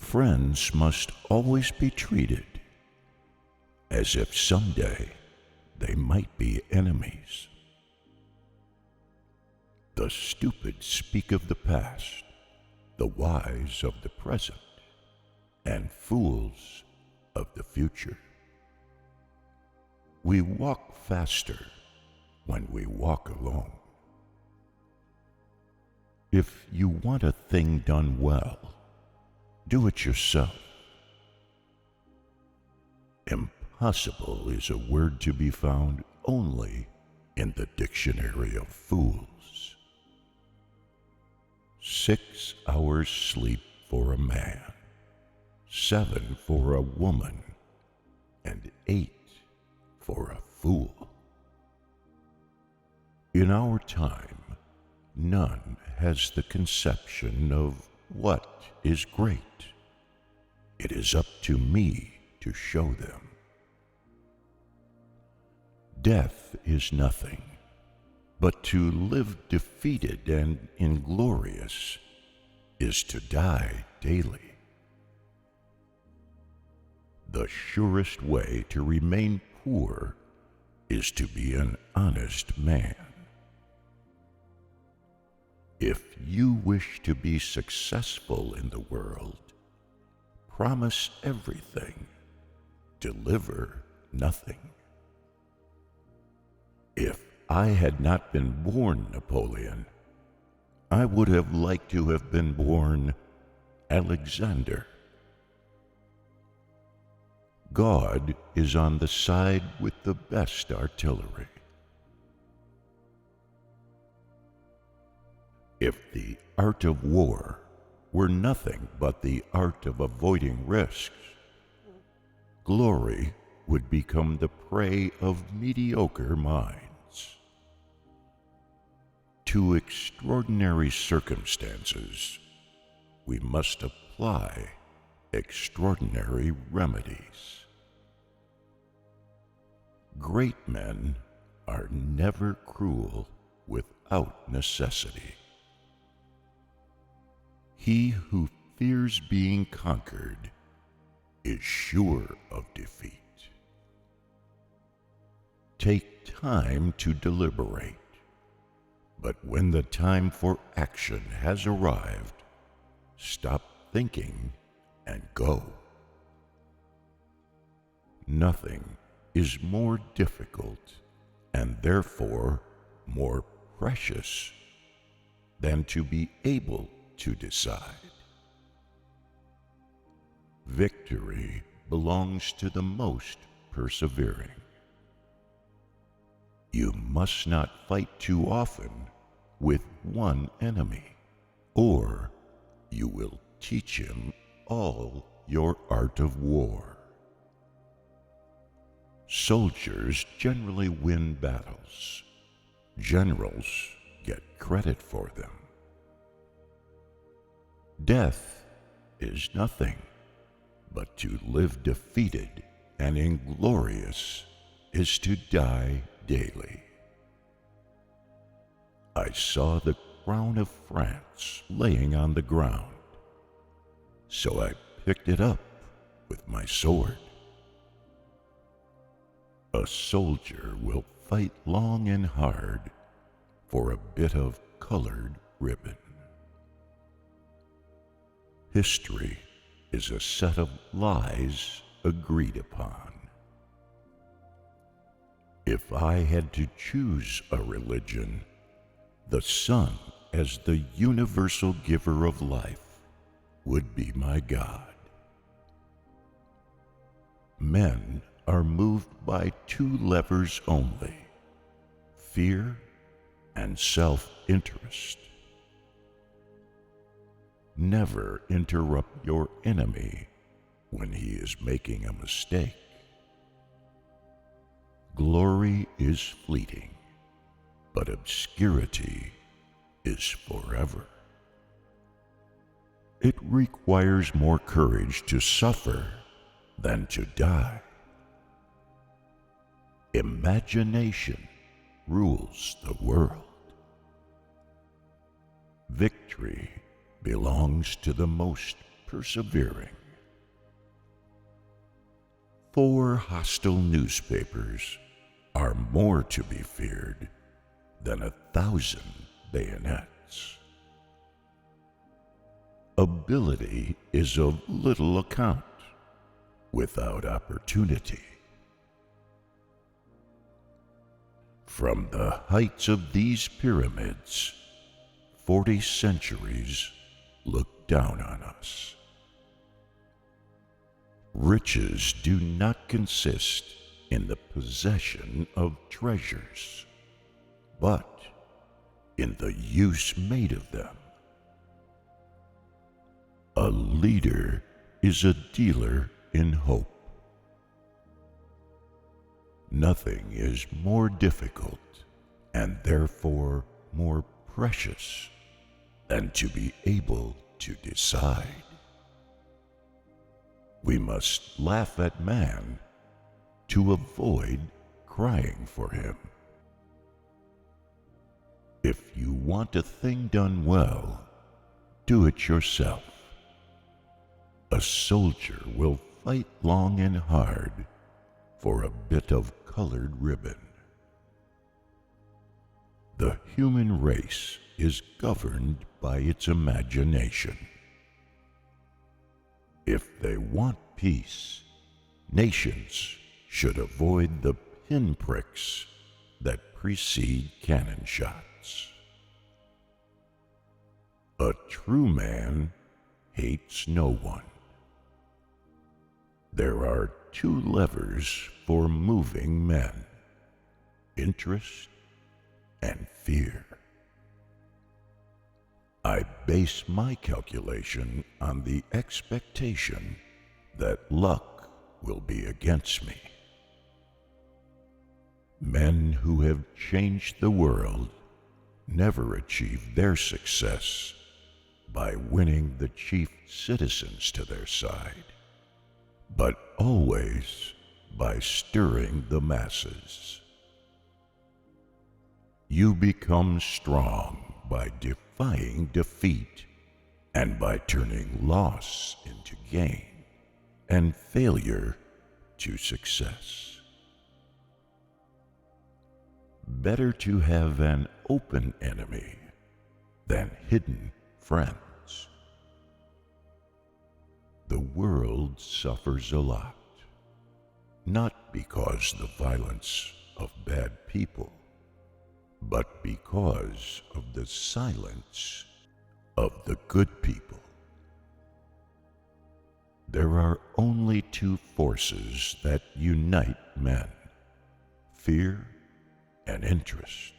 Friends must always be treated as if someday they might be enemies. The stupid speak of the past, the wise of the present, and fools of the future. We walk faster when we walk alone. If you want a thing done well, do it yourself. Impossible is a word to be found only in the dictionary of fools. 6 hours sleep for a man, 7 for a woman, and 8 for a fool. In our time, none has the conception of what is great. It is up to me to show them. Death is nothing, but to live defeated and inglorious is to die daily. The surest way to remain poor is to be an honest man. If you wish to be successful in the world, promise everything, deliver nothing. If I had not been born Napoleon, I would have liked to have been born Alexander. God is on the side with the best artillery. If the art of war were nothing but the art of avoiding risks, glory would become the prey of mediocre minds. To extraordinary circumstances, we must apply extraordinary remedies. Great men are never cruel without necessity. He who fears being conquered is sure of defeat. Take time to deliberate, but when the time for action has arrived, stop thinking and go. Nothing is more difficult and therefore more precious than to be able to decide. Victory belongs to the most persevering. You must not fight too often with one enemy, or you will teach him all your art of war. Soldiers generally win battles. Generals get credit for them. Death is nothing, but to live defeated and inglorious is to die daily. I saw the crown of France laying on the ground, so I picked it up with my sword. A soldier will fight long and hard for a bit of colored ribbon. History is a set of lies agreed upon. If I had to choose a religion, the sun as the universal giver of life would be my God. Men are moved by 2 levers only: fear and self-interest. Never interrupt your enemy when he is making a mistake. Glory is fleeting, but obscurity is forever. It requires more courage to suffer than to die. Imagination rules the world. Victory belongs to the most persevering. 4 hostile newspapers are more to be feared than 1,000 bayonets. Ability is of little account without opportunity. From the heights of these pyramids, 40 centuries look down on us. Riches do not consist in the possession of treasures, but in the use made of them. A leader is a dealer in hope. Nothing is more difficult and therefore more precious than to be able to decide. We must laugh at man to avoid crying for him. If you want a thing done well, do it yourself. A soldier will fight long and hard for a bit of colored ribbon. The human race is governed by its imagination. If they want peace, nations should avoid the pinpricks that precede cannon shots. A true man hates no one. There are 2 levers for moving men: interest and fear. I base my calculation on the expectation that luck will be against me. Men who have changed the world never achieve their success by winning the chief citizens to their side, but always by stirring the masses. You become strong by defying defeat and by turning loss into gain and failure to success. Better to have an open enemy than hidden friends. The world suffers a lot, not because the violence of bad people, but because of the silence of the good people. There are only 2 forces that unite men: fear and interest.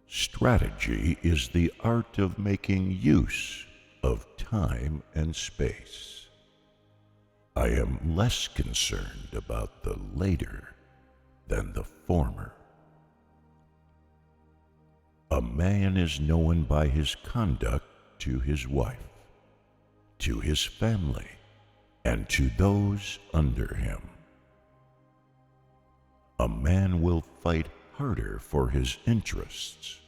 Strategy is the art of making use of time and space. I am less concerned about the later than the former. A man is known by his conduct to his wife, to his family, and to those under him. A man will fight harder for his interests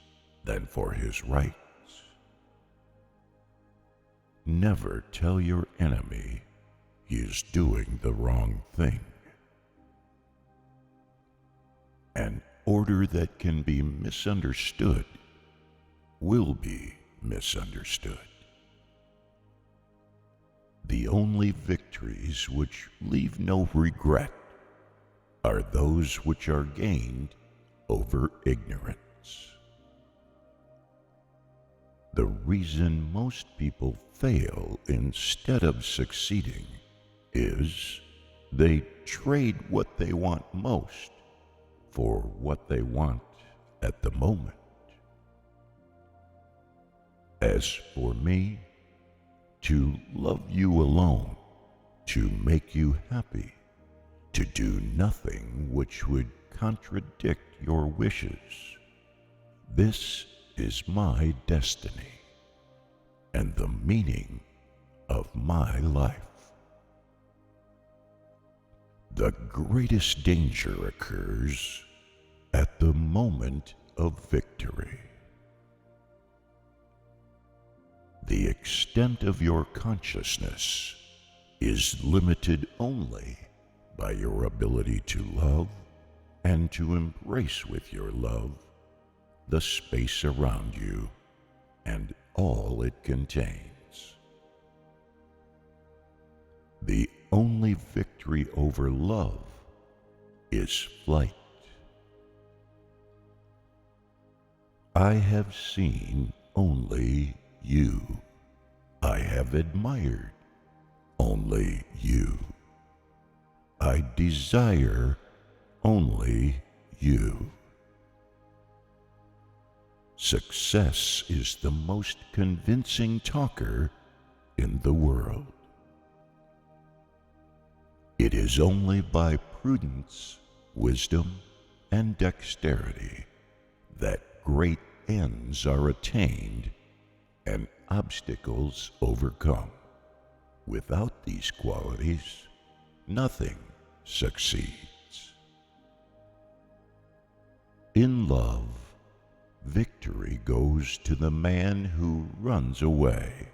than for his rights. Never tell your enemy he is doing the wrong thing. An order that can be misunderstood will be misunderstood. The only victories which leave no regret are those which are gained over ignorance. The reason most people fail instead of succeeding is they trade what they want most for what they want at the moment. As for me, to love you alone, to make you happy, to do nothing which would contradict your wishes, this is my destiny and the meaning of my life. The greatest danger occurs at the moment of victory. The extent of your consciousness is limited only by your ability to love and to embrace with your love the space around you and all it contains. The only victory over love is flight. I have seen only you. I have admired only you. I desire only you. Success is the most convincing talker in the world. It is only by prudence, wisdom, and dexterity that great ends are attained and obstacles overcome. Without these qualities, nothing succeeds. In love, victory goes to the man who runs away.